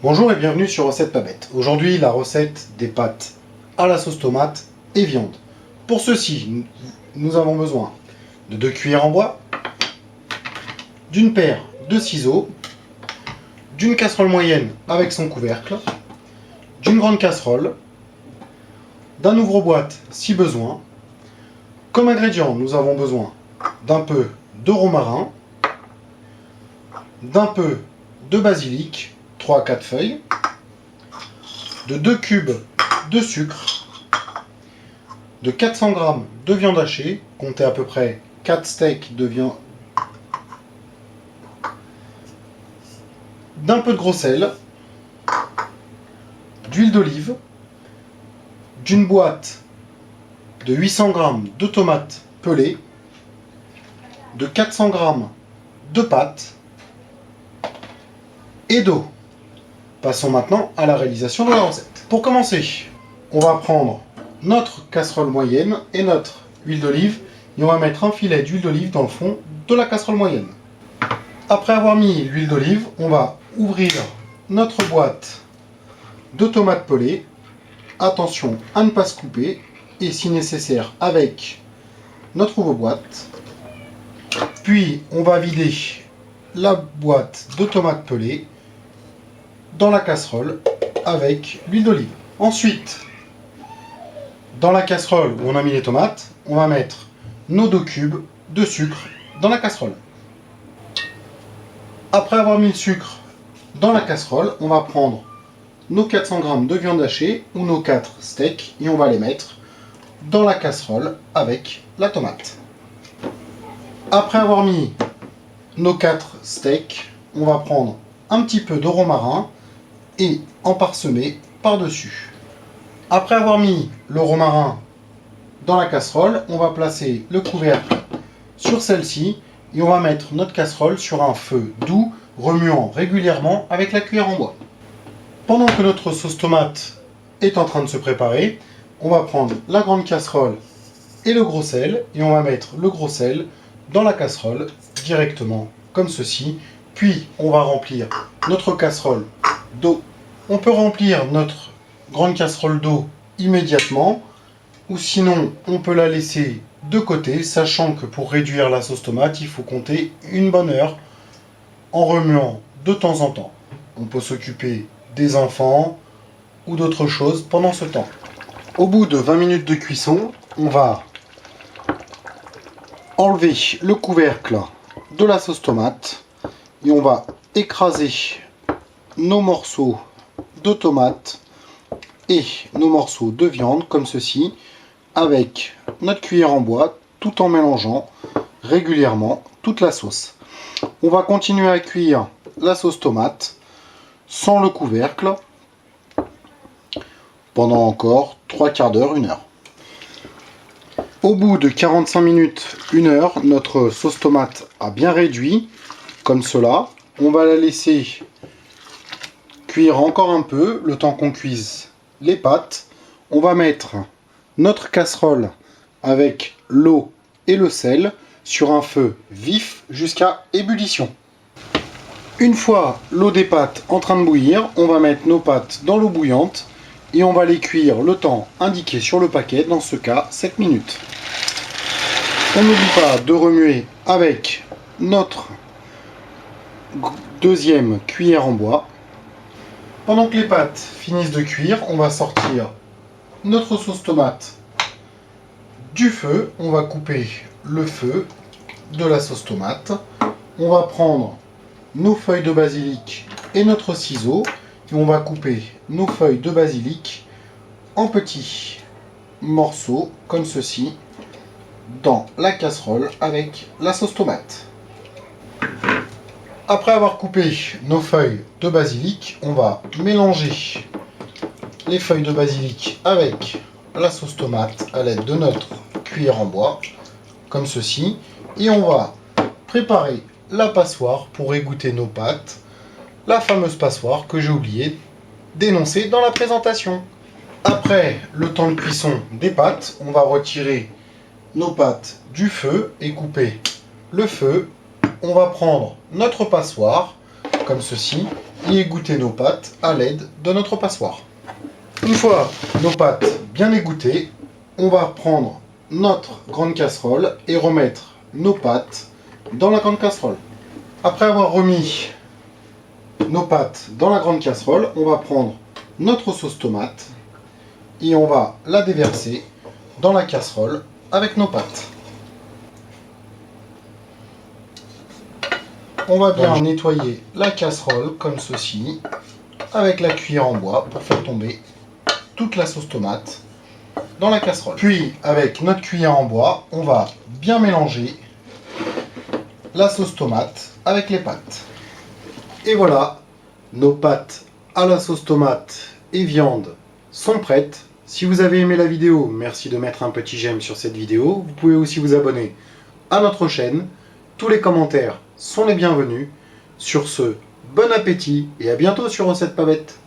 Bonjour et bienvenue sur Recette Pas Bête. Aujourd'hui, la recette des pâtes à la sauce tomate et viande. Pour ceci, nous avons besoin de 2 cuillères en bois, d'une paire de ciseaux, d'une casserole moyenne avec son couvercle, d'une grande casserole, d'un ouvre-boîte si besoin. Comme ingrédients, nous avons besoin d'un peu de romarin, d'un peu de basilic, 3 à 4 feuilles, de 2 cubes de sucre, de 400 g de viande hachée, comptez à peu près 4 steaks de viande, d'un peu de gros sel, d'huile d'olive, d'une boîte de 800 g de tomates pelées, de 400 g de pâtes et d'eau. Passons maintenant à la réalisation de la recette. Pour commencer, on va prendre notre casserole moyenne et notre huile d'olive et on va mettre un filet d'huile d'olive dans le fond de la casserole moyenne. Après avoir mis l'huile d'olive, on va ouvrir notre boîte de tomates pelées. Attention à ne pas se couper et si nécessaire avec notre ouvre-boîte. Puis on va vider la boîte de tomates pelées dans la casserole avec l'huile d'olive. Ensuite, dans la casserole où on a mis les tomates, on va mettre nos 2 cubes de sucre dans la casserole. Après avoir mis le sucre dans la casserole, on va prendre nos 400 g de viande hachée ou nos 4 steaks et on va les mettre dans la casserole avec la tomate. Après avoir mis nos 4 steaks, on va prendre un petit peu de romarin et en parsemer par-dessus. Après avoir mis le romarin dans la casserole, on va placer le couvercle sur celle-ci et on va mettre notre casserole sur un feu doux, remuant régulièrement avec la cuillère en bois. Pendant que notre sauce tomate est en train de se préparer, on va prendre la grande casserole et le gros sel et on va mettre le gros sel dans la casserole directement comme ceci. Puis on va remplir notre casserole d'eau. On peut remplir notre grande casserole d'eau immédiatement ou sinon on peut la laisser de côté, sachant que pour réduire la sauce tomate, il faut compter une bonne heure en remuant de temps en temps. On peut s'occuper des enfants ou d'autres choses pendant ce temps. Au bout de 20 minutes de cuisson, on va enlever le couvercle de la sauce tomate et on va écraser nos morceaux de tomates et nos morceaux de viande comme ceci avec notre cuillère en bois tout en mélangeant régulièrement toute la sauce. On va continuer à cuire la sauce tomate sans le couvercle pendant encore 3/4 d'heure, 1 heure. Au bout de 45 minutes, 1 heure, notre sauce tomate a bien réduit comme cela. On va la laisser cuire encore un peu, le temps qu'on cuise les pâtes. On va mettre notre casserole avec l'eau et le sel sur un feu vif jusqu'à ébullition. Une fois l'eau des pâtes en train de bouillir, on va mettre nos pâtes dans l'eau bouillante et on va les cuire le temps indiqué sur le paquet, dans ce cas 7 minutes. On n'oublie pas de remuer avec notre 2e cuillère en bois. Pendant que les pâtes finissent de cuire, on va sortir notre sauce tomate du feu. On va couper le feu de la sauce tomate. On va prendre nos feuilles de basilic et notre ciseau. Et on va couper nos feuilles de basilic en petits morceaux, comme ceci, dans la casserole avec la sauce tomate. Après avoir coupé nos feuilles de basilic, on va mélanger les feuilles de basilic avec la sauce tomate à l'aide de notre cuillère en bois, comme ceci. Et on va préparer la passoire pour égoutter nos pâtes, la fameuse passoire que j'ai oublié d'énoncer dans la présentation. Après le temps de cuisson des pâtes, on va retirer nos pâtes du feu et couper le feu. On va prendre notre passoire, comme ceci, et égoutter nos pâtes à l'aide de notre passoire. Une fois nos pâtes bien égouttées, on va prendre notre grande casserole et remettre nos pâtes dans la grande casserole. Après avoir remis nos pâtes dans la grande casserole, on va prendre notre sauce tomate et on va la déverser dans la casserole avec nos pâtes. On va bien nettoyer la casserole comme ceci avec la cuillère en bois pour faire tomber toute la sauce tomate dans la casserole. Puis avec notre cuillère en bois, on va bien mélanger la sauce tomate avec les pâtes. Et voilà, nos pâtes à la sauce tomate et viande sont prêtes. Si vous avez aimé la vidéo, merci de mettre un petit j'aime sur cette vidéo. Vous pouvez aussi vous abonner à notre chaîne. Tous les commentaires sont les bienvenus. Sur ce, bon appétit et à bientôt sur Recettes Pas Bêtes.